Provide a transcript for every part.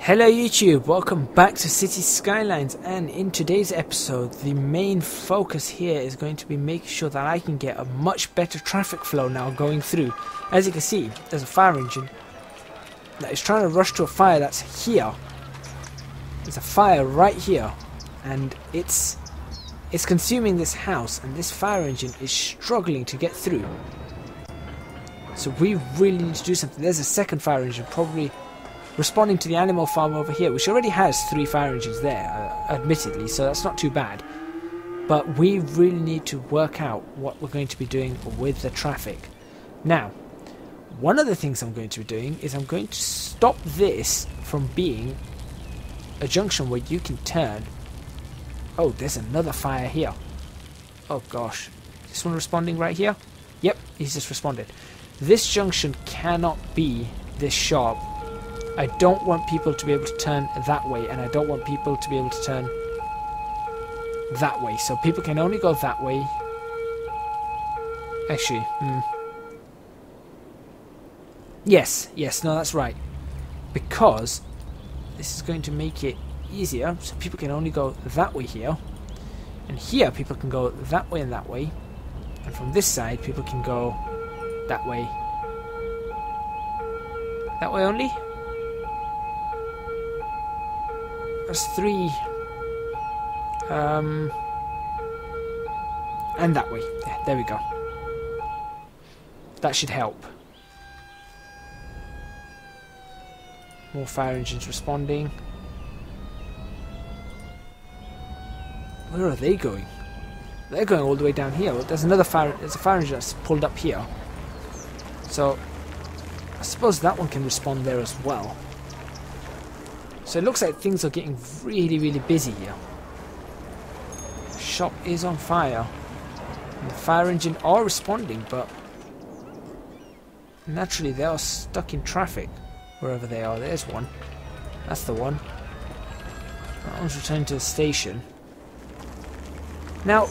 Hello YouTube, welcome back to City Skylines, and in today's episode the main focus here is going to be making sure that I can get a much better traffic flow now going through. As you can see, there's a fire engine that is trying to rush to a fire that's here. There's a fire right here and it's consuming this house, and this fire engine is struggling to get through. So we really need to do something. There's a second fire engine probably responding to the animal farm over here, which already has 3 fire engines there, admittedly, so that's not too bad. But we really need to work out what we're going to be doing with the traffic. Now, one of the things I'm going to be doing is I'm going to stop this from being a junction where you can turn. Oh, there's another fire here. Oh gosh. This one responding right here? Yep, he's just responded. This junction cannot be this sharp. I don't want people to be able to turn that way, and I don't want people to be able to turn that way. So people can only go that way. Actually, yes, no, that's right. Because this is going to make it easier, so people can only go that way here. And here people can go that way and that way. And from this side people can go that way. That way only? That's 3. And that way. Yeah, there we go. That should help. More fire engines responding. Where are they going? They're going all the way down here. There's another fire. There's a fire engine that's pulled up here. So I suppose that one can respond there as well. So it looks like things are getting really busy here. Shop is on fire. And the fire engine are responding, but naturally they are stuck in traffic wherever they are. There's one. That's the one. That one's returning to the station. Now,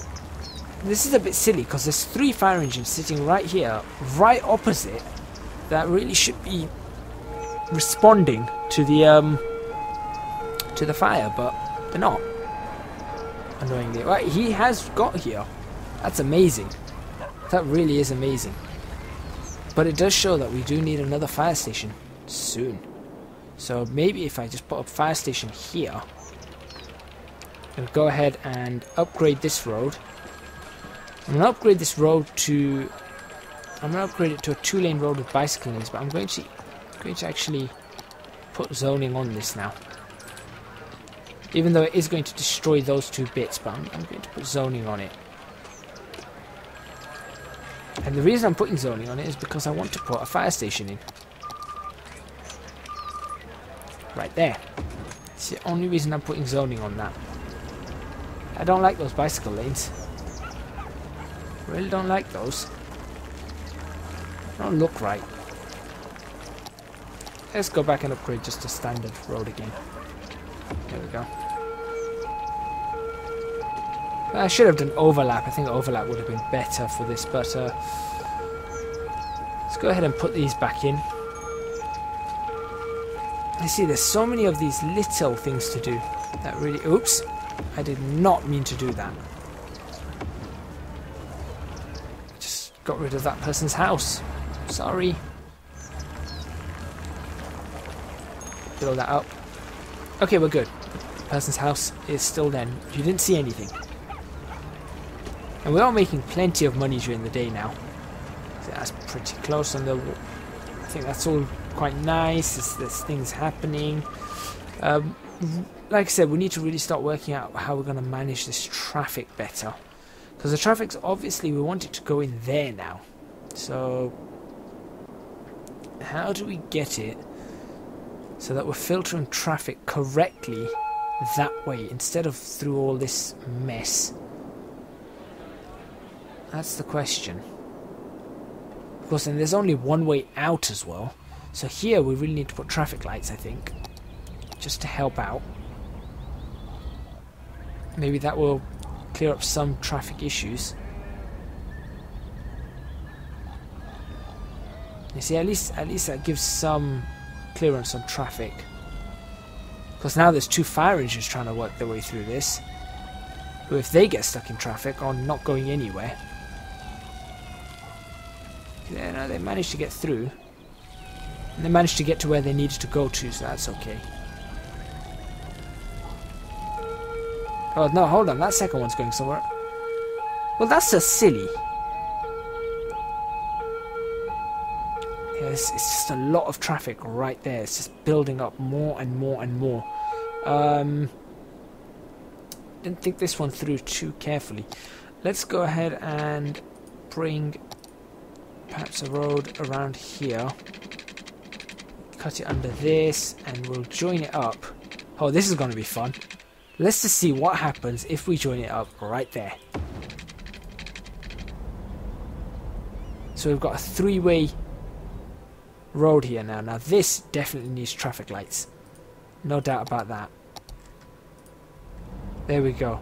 this is a bit silly because there's 3 fire engines sitting right here, right opposite, that really should be responding to the fire, but they're not. Annoyingly. Right, he has got here. That's amazing. That really is amazing. But it does show that we do need another fire station soon. So maybe if I just put a fire station here and go ahead and upgrade this road. I'm going to upgrade this road to... I'm going to upgrade it to a 2-lane road with bicycle lanes, but I'm going to actually put zoning on this now. Even though it is going to destroy those 2 bits, but I'm going to put zoning on it. And the reason I'm putting zoning on it is because I want to put a fire station in. Right there. It's the only reason I'm putting zoning on that. I don't like those bicycle lanes. Really don't like those. They don't look right. Let's go back and upgrade just a standard road again. There we go. I should have done overlap. I think overlap would have been better for this, but let's go ahead and put these back in. I see there's so many of these little things to do that really... Oops! I did not mean to do that. Just got rid of that person's house. Sorry. Fill that up. Okay, we're good. The person's house is still there. You didn't see anything. And we are making plenty of money during the day now. So that's pretty close on the... I think that's all quite nice. There's things happening. Like I said, we need to really start working out how we're going to manage this traffic better. Because the traffic's obviously, we want it to go in there now. So how do we get it so that we're filtering traffic correctly that way instead of through all this mess? That's the question. Of course, and there's only one way out as well. So here we really need to put traffic lights, I think, just to help out. Maybe that will clear up some traffic issues. You see, at least that gives some clearance on traffic. Because now there's 2 fire engines trying to work their way through this. Who, if they get stuck in traffic, are not going anywhere. Yeah, no, they managed to get through. And they managed to get to where they needed to go to, so that's okay. Oh, no, hold on. That second one's going somewhere. Well, that's just silly. Yeah, it's just a lot of traffic right there. It's just building up more and more and more. Didn't think this one through too carefully. Let's go ahead and bring perhaps a road around here. Cut it under this, and we'll join it up. Oh, this is going to be fun. Let's just see what happens if we join it up right there. So we've got a 3-way road here now. Now this definitely needs traffic lights. No doubt about that. There we go.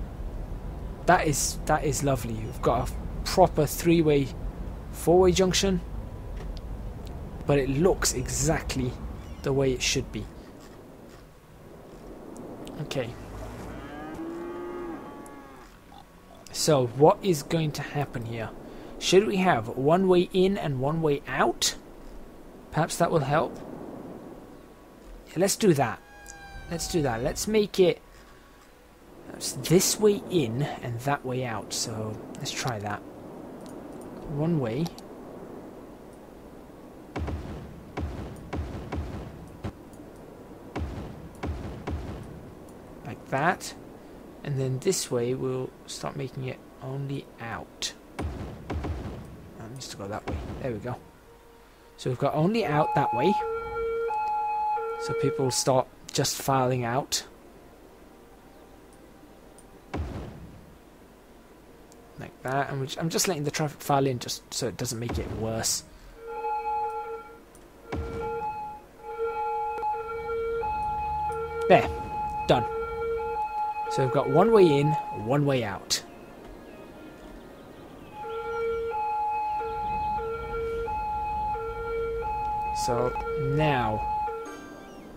That is lovely. We've got a proper 3-way, 4-way junction. But it looks exactly the way it should be. Okay. So what is going to happen here? Should we have 1-way in and 1-way out? Perhaps that will help. Yeah, let's do that. Let's do that. Let's make it this way in and that way out. So let's try that. 1 way. Like that. And then this way we'll start making it only out. That needs to go that way. There we go. So we've got only out that way. So people will start just filing out. Like that. And I'm just letting the traffic file in just so it doesn't make it worse. There. Done. So we've got 1-way in, 1-way out. So now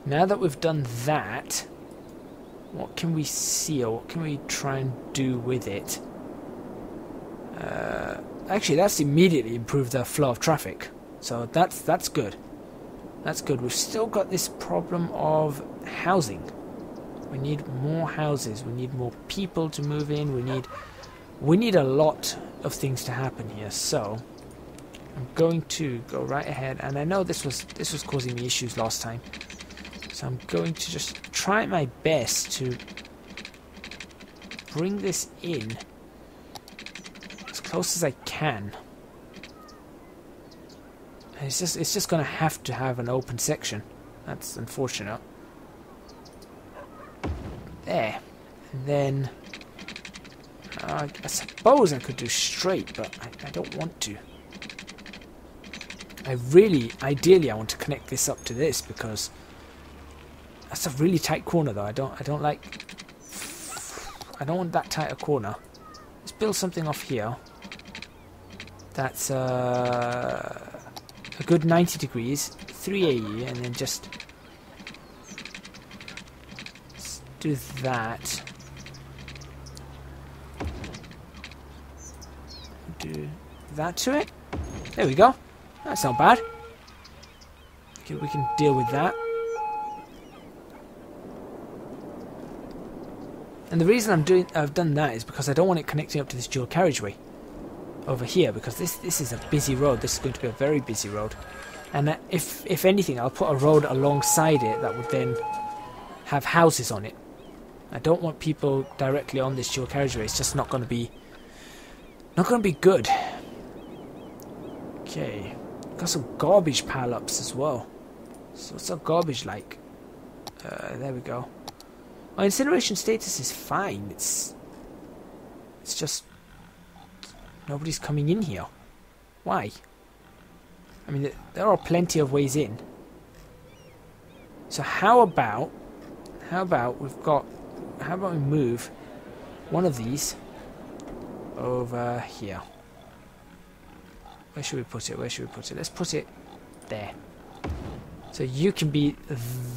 that we've done that, what can we see or what can we try and do with it? Actually, that's immediately improved the flow of traffic. So that's good. That's good. We've still got this problem of housing. We need more houses. We need more people to move in. We need a lot of things to happen here. So I'm going to go right ahead, and I know this was causing me issues last time. So I'm going to just try my best to bring this in as close as I can. And it's just going to have an open section. That's unfortunate. There. And then I suppose I could do straight, but I don't want to. Ideally I want to connect this up to this, because that's a really tight corner though. I don't want that tight a corner. Let's build something off here. That's a good 90 degrees, 3 AE, and then just do that. Do that to it. There we go. That's not bad. Okay, we can deal with that. And the reason I've done that is because I don't want it connecting up to this dual carriageway over here, because this is a busy road. This is going to be a very busy road. And if anything, I'll put a road alongside it that would then have houses on it. I don't want people directly on this dual carriageway. It's just not going to be good. Okay, got some garbage pile-ups as well. So what's our garbage like? There we go. Our incineration status is fine. It's just nobody's coming in here. Why? I mean, there are plenty of ways in. So how about we move one of these over here? Where should we put it? Let's put it there. So you can be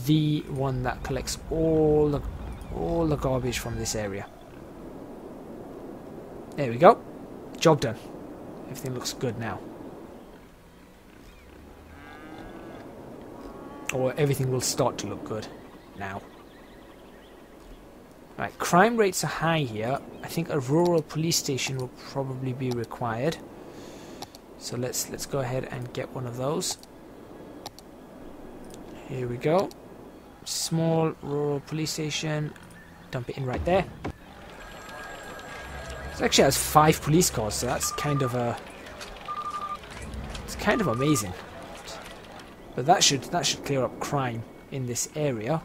the one that collects all the garbage from this area. There we go. Job done. Everything looks good now. Or everything will start to look good now. Right, crime rates are high here. I think a rural police station will probably be required. So let's go ahead and get one of those. Here we go. Small rural police station. Dump it in right there. It actually has 5 police cars, so that's kind of it's kind of amazing. But that should clear up crime in this area.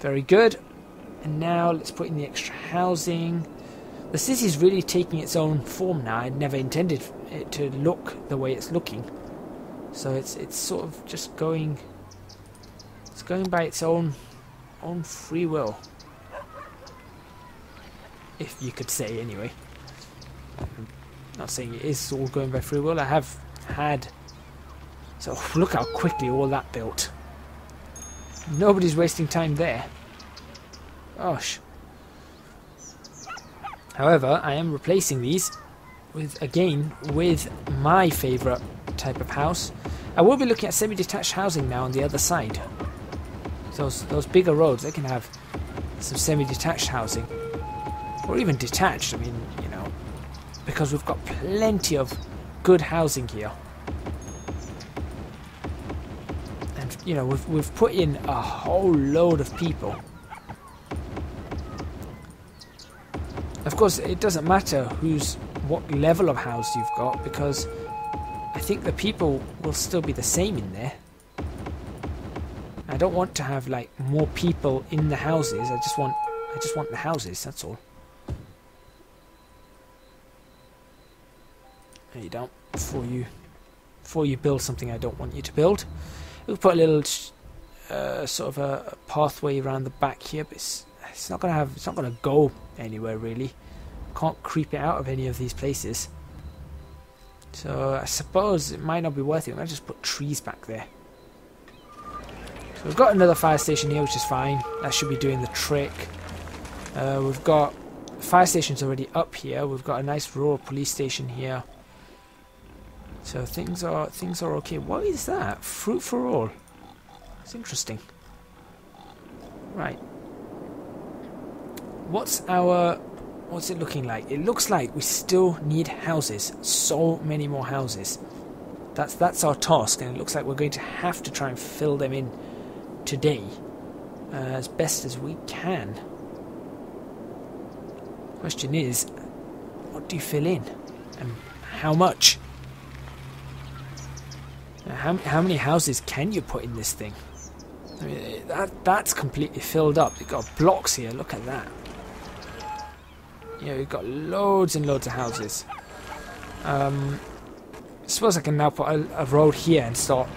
Very good. And now let's put in the extra housing. The city's really taking its own form now. I never intended it to look the way it's looking. So it's sort of just going. It's going by its own free will, if you could say, anyway. I'm not saying it is all going by free will. I have had. So look how quickly all that built. Nobody's wasting time there. Gosh. However, I am replacing these with my favourite type of house. I will be looking at semi-detached housing now on the other side. Those bigger roads, they can have some semi-detached housing, or even detached. I mean, you know, because we've got plenty of good housing here. And you know, we've put in a whole load of people. Of course, it doesn't matter what level of house you've got, because I think the people will still be the same in there. I don't want to have like more people in the houses. I just want the houses. That's all. No, you don't. Before you build something I don't want you to build, we'll put a little sort of a pathway around the back here, but it's not gonna go anywhere really. Can't creep it out of any of these places. So I suppose it might not be worth it. I'm gonna just put trees back there. So we've got another fire station here, which is fine. That should be doing the trick. We've got fire stations already up here. We've got a nice rural police station here. So things are okay. What is that? Fruit for all. It's interesting. Right. What's it looking like? It looks like we still need houses. So many more houses. That's our task, and it looks like we're going to have to try and fill them in today as best as we can. Question is, what do you fill in, and how much? How many houses can you put in this thing? I mean, that's completely filled up. You've got blocks here. Look at that. You know, you've got loads and loads of houses. I suppose I can now put a road here and start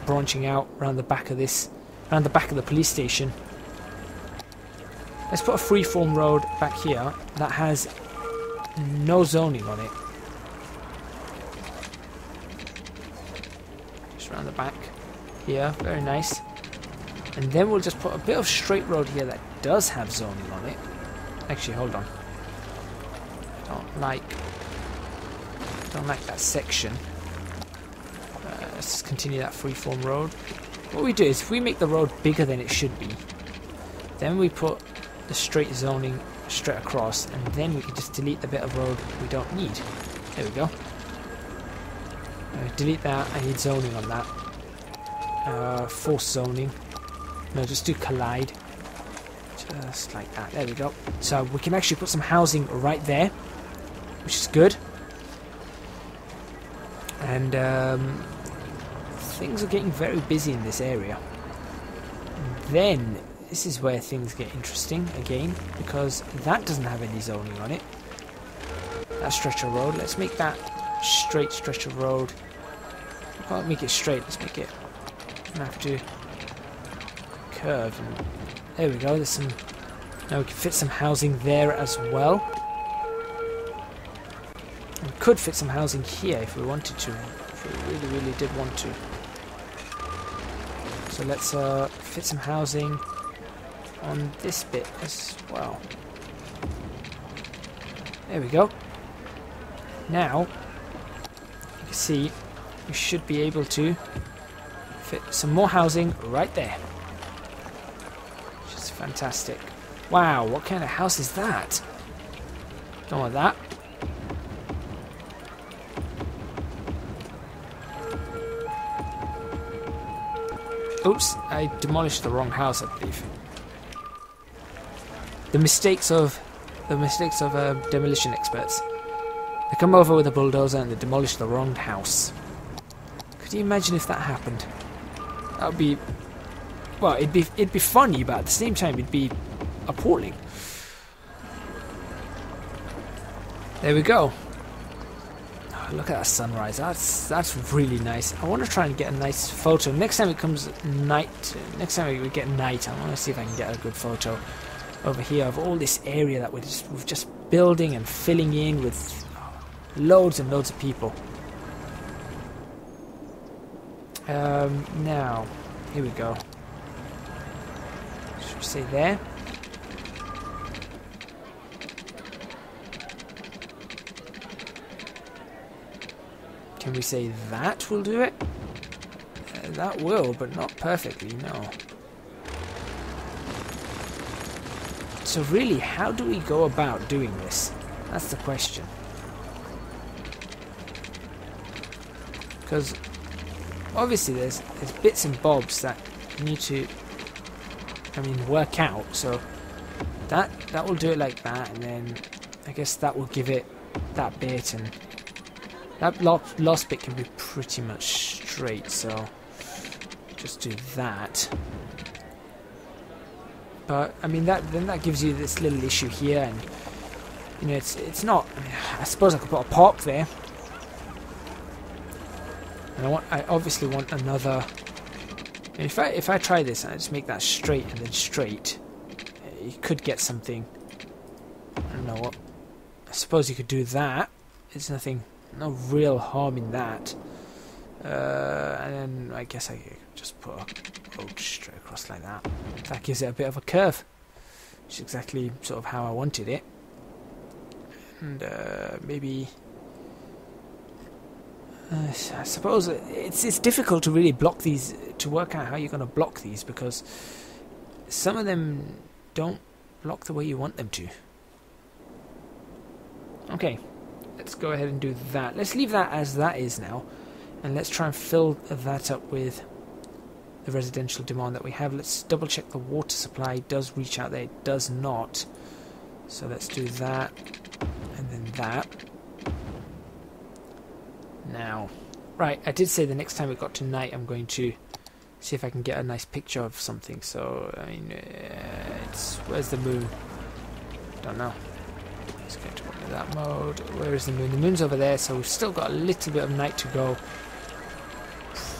branching out around the back of this, around the back of the police station. Let's put a freeform road back here that has no zoning on it. Just around the back here, very nice. And then we'll just put a bit of straight road here that does have zoning on it. Actually, hold on. Don't like that section. Let's just continue that freeform road. What we do is, if we make the road bigger than it should be, then we put the straight zoning straight across, and then we can just delete the bit of road we don't need. There we go. Delete that. I need zoning on that. Force zoning. No, just do collide. Just like that. There we go. So we can actually put some housing right there, which is good. And things are getting very busy in this area. And then this is where things get interesting again, because that doesn't have any zoning on it. That stretch of road. Let's make that straight stretch of road. We can't make it straight. Let's make it. I'm gonna have to curve. And there we go. There's some. Now we can fit some housing there as well. We could fit some housing here if we wanted to. If we really, really did want to. So let's fit some housing on this bit as well. There we go. Now, you can see we should be able to fit some more housing right there. Which is fantastic. Wow, what kind of house is that? Don't want that. Oops, I demolished the wrong house, I believe. The mistakes of demolition experts. They come over with a bulldozer and they demolish the wrong house. Could you imagine if that happened? That would be, well, it'd be funny, but at the same time it'd be appalling. There we go. Oh, look at that sunrise. That's really nice. I want to try and get a nice photo. Next time it comes night, next time we get night, I want to see if I can get a good photo over here of all this area that we're just building and filling in with loads and loads of people. Now, here we go. Should we say there? Can we say that will do it? That will, but not perfectly, no. So really, how do we go about doing this? That's the question. Because obviously there's bits and bobs that need to, work out. So that will do it like that, and then I guess that will give it that bit, and that last bit can be pretty much straight. So just do that. But I mean that gives you this little issue here, and it's not. I suppose I could put a park there. And I obviously want another. And if I try this and I just make that straight and then straight, you could get something. I don't know what. I suppose you could do that. There's no real harm in that. And then I guess I could just put a road straight across like that. That gives it a bit of a curve, which is exactly sort of how I wanted it. And maybe. I suppose it's difficult to really block these, to work out how you're going to block these, because some of them don't block the way you want them to. Okay, let's go ahead and do that. Let's leave that as that is now, and let's try and fill that up with the residential demand that we have. Let's double check the water supply does reach out there. It does not. So let's do that, and then that. Now, right, I did say the next time it got to night I'm going to see if I can get a nice picture of something. So, I mean, where's the moon? Don't know. Let's get to that mode. Where is the moon? The moon's over there, so we've still got a little bit of night to go.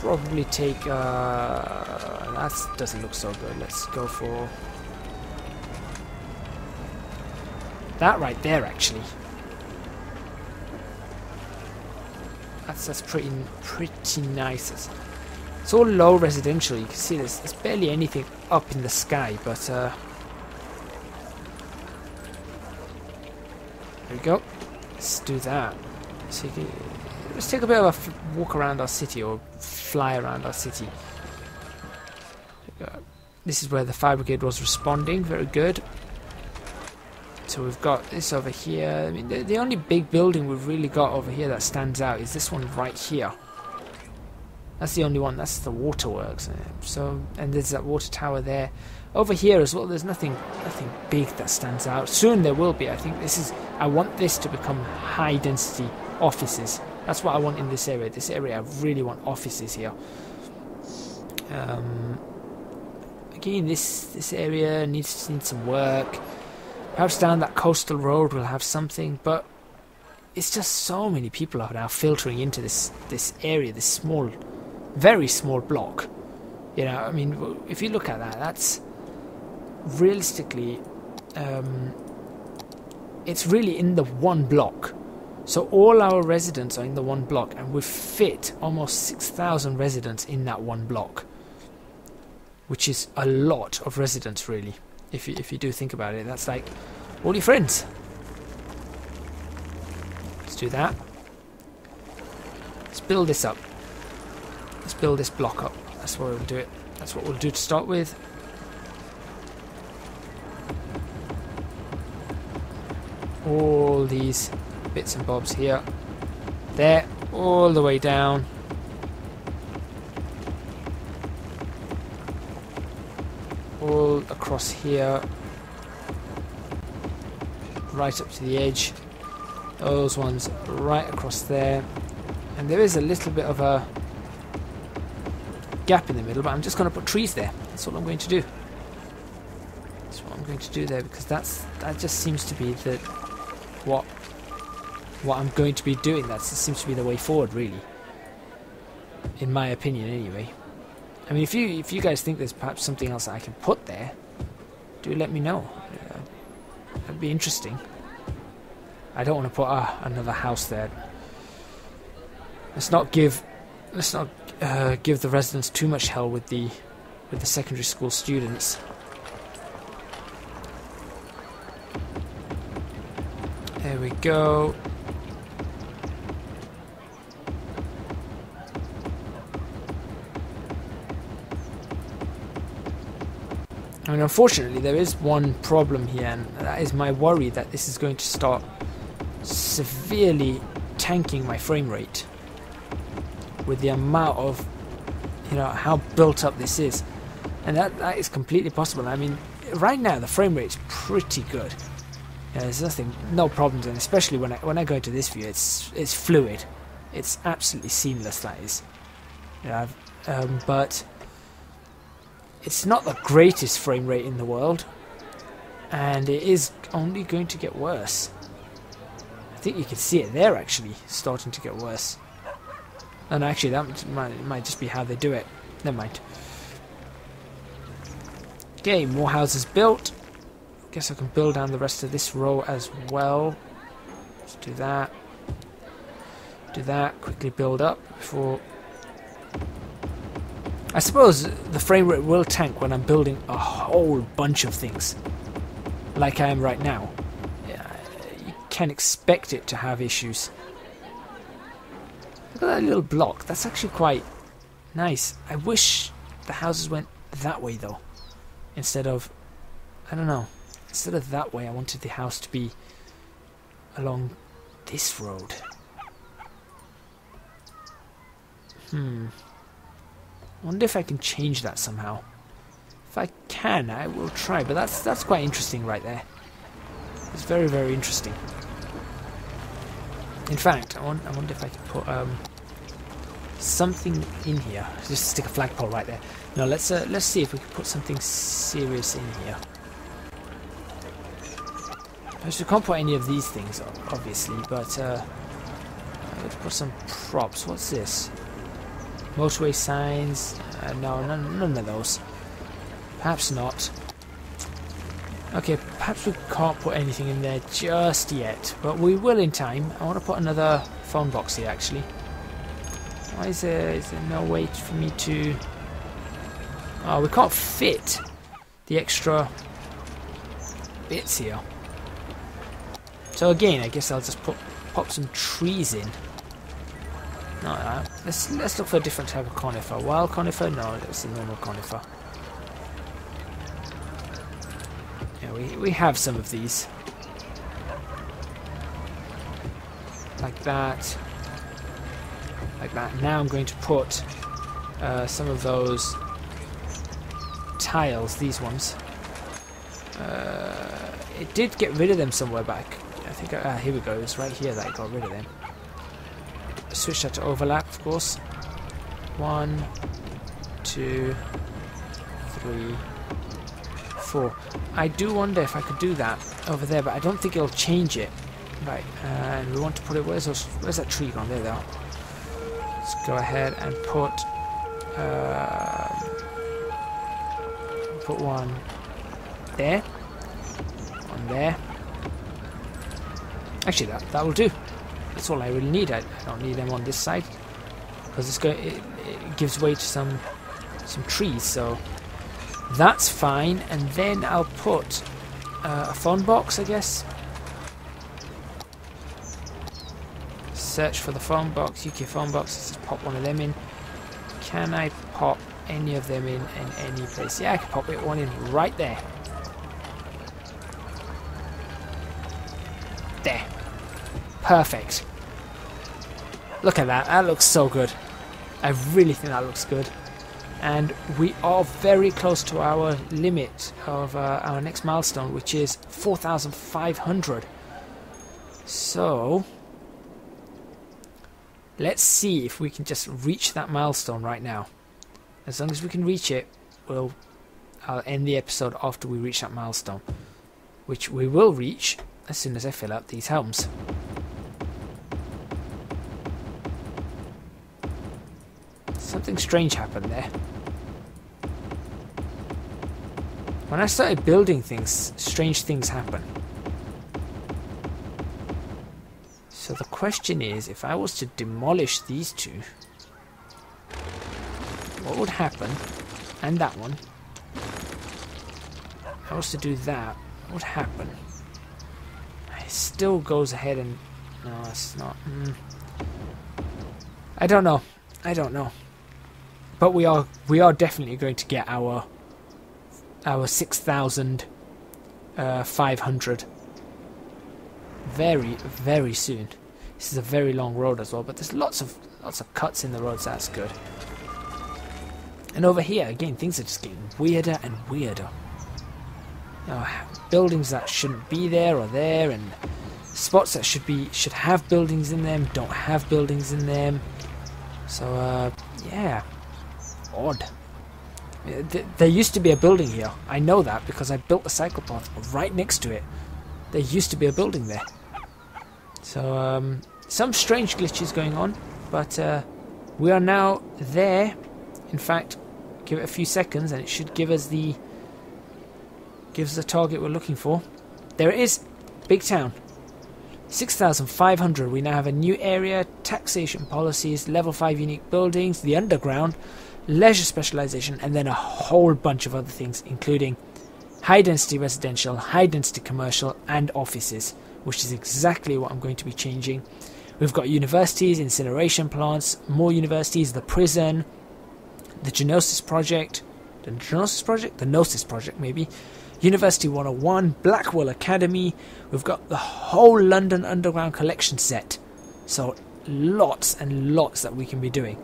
Probably take, that doesn't look so good. Let's go for that right there, actually. That's pretty nice. It's all low residential. You can see there's barely anything up in the sky, but there we go. Let's do that. So let's take a bit of a walk around our city, or fly around our city. This is where the fire brigade was responding. Very good. So we've got this over here. I mean, the only big building we've really got over here that stands out is this one right here. That's the only one. That's the waterworks. So, and there's that water tower there. Over here as well, there's nothing big that stands out. Soon there will be. I think I want this to become high density offices. That's what I want in this area. This area, I really want offices here. Again, this area needs some work. Perhaps down that coastal road we'll have something, but it's just so many people are now filtering into this area, this small, very small block. You know, I mean, if you look at that, that's realistically, it's really in the one block. So all our residents are in the one block, and we've fit almost 6,000 residents in that one block. which is a lot of residents, really. If you do think about it, that's like all your friends. Let's do that. Let's build this up. Let's build this block up. That's what we'll do it. That's what we'll do to start with. All these bits and bobs here, there, all the way down. All across here, right up to the edge. Those ones right across there. And there is a little bit of a gap in the middle, but I'm just going to put trees there. That's what I'm going to do. That's what I'm going to do there, because that just seems to be the what I'm going to be doing. That seems to be the way forward, really, in my opinion, anyway. I mean, if you guys think there's perhaps something else that I can put there, do let me know. That'd be interesting. I don't want to put another house there. Let's not give the residents too much hell with the secondary school students. There we go. I mean, unfortunately, there is one problem here, and that is my worry that this is going to start severely tanking my frame rate with the amount of, how built up this is. And that is completely possible. I mean, right now the frame rate's pretty good. There's no problems, and especially when I go into this view, it's fluid. It's absolutely seamless, that is. But it's not the greatest frame rate in the world, and it is only going to get worse. I think you can see it there, actually, starting to get worse. And actually, that might just be how they do it. Never mind. Okay, more houses built. Guess I can build down the rest of this row as well. Let's do that. Do that. Quickly build up before. I suppose the frame rate will tank when I'm building a whole bunch of things, like I am right now. You can expect it to have issues. Look at that little block. That's actually quite nice. I wish the houses went that way, though, instead of, I don't know, instead of that way. I wanted the house to be along this road. Wonder if I can change that somehow. If I can, I will try. But that's quite interesting right there. It's very, very interesting. In fact, I wonder if I can put something in here. Just stick a flagpole right there. Now let's see if we can put something serious in here. We can't put any of these things, obviously, but let's put some props. What's this? Motorway signs? No, none of those. Perhaps not. Okay, perhaps we can't put anything in there just yet, but we will in time. I want to put another phone box here, actually. Why is there no way for me to... Oh, we can't fit the extra bits here. So again, I guess I'll just pop some trees in. Not that. Let's look for a different type of conifer. Wild conifer? No, that's a normal conifer. Yeah, we have some of these. Like that. Like that. Now I'm going to put some of those tiles, these ones. It did get rid of them somewhere back. I think, here we go, it's right here that I got rid of them. Switch that to overlap, of course. 1, 2, 3, 4. I do wonder if I could do that over there, but I don't think it'll change it. Right, and we want to put it, where's that tree gone? There they are. Let's go ahead and put one there. One there. Actually, that will do. That's all I really need. I don't need them on this side because it gives way to some trees. So That's fine, and then I'll put a phone box, I guess. Search for the phone box, UK phone box. Let's just pop one of them in. Can I pop any of them in any place? Yeah, I can pop one in right there. There. Perfect. Look at that. That looks so good. I really think that looks good. And we are very close to our limit of our next milestone, which is 4,500. So let's see if we can just reach that milestone right now. As long as we can reach it, I'll end the episode after we reach that milestone, which we will reach as soon as I fill out these homes. Something strange happened there. When I started building things, strange things happen. So the question is, if I was to demolish these two, what would happen? And that one. If I was to do that, what would happen? It still goes ahead and... No, it's not. I don't know. I don't know. But we are definitely going to get our 6,500 very, very soon. This is a very long road as well, but there's lots of cuts in the road, so that's good. And over here again, things are just getting weirder and weirder. Buildings that shouldn't be there are there, and spots that should have buildings in them don't have buildings in them. So yeah, odd. There used to be a building here. I know that because I built a cycle path right next to it. There used to be a building there. So some strange glitches going on, but we are now there. In fact, give it a few seconds and it should give us the target we're looking for. There it is. Big town. 6,500. We now have a new area, taxation policies, level 5 unique buildings, the underground, leisure specialization, and then a whole bunch of other things, including high density residential, high density commercial, and offices, which is exactly what I'm going to be changing. We've got universities, incineration plants, more universities, the prison, the Gnosis project, the Gnosis project maybe, University 101, Blackwell Academy. We've got the whole London Underground collection set. So lots and lots that we can be doing.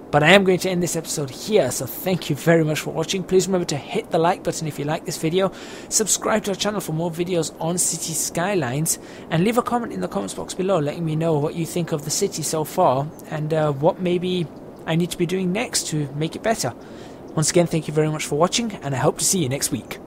But I am going to end this episode here, so thank you very much for watching. Please remember to hit the like button if you like this video, subscribe to our channel for more videos on City Skylines, and leave a comment in the comments box below letting me know what you think of the city so far, and what maybe I need to be doing next to make it better. Once again, thank you very much for watching, and I hope to see you next week.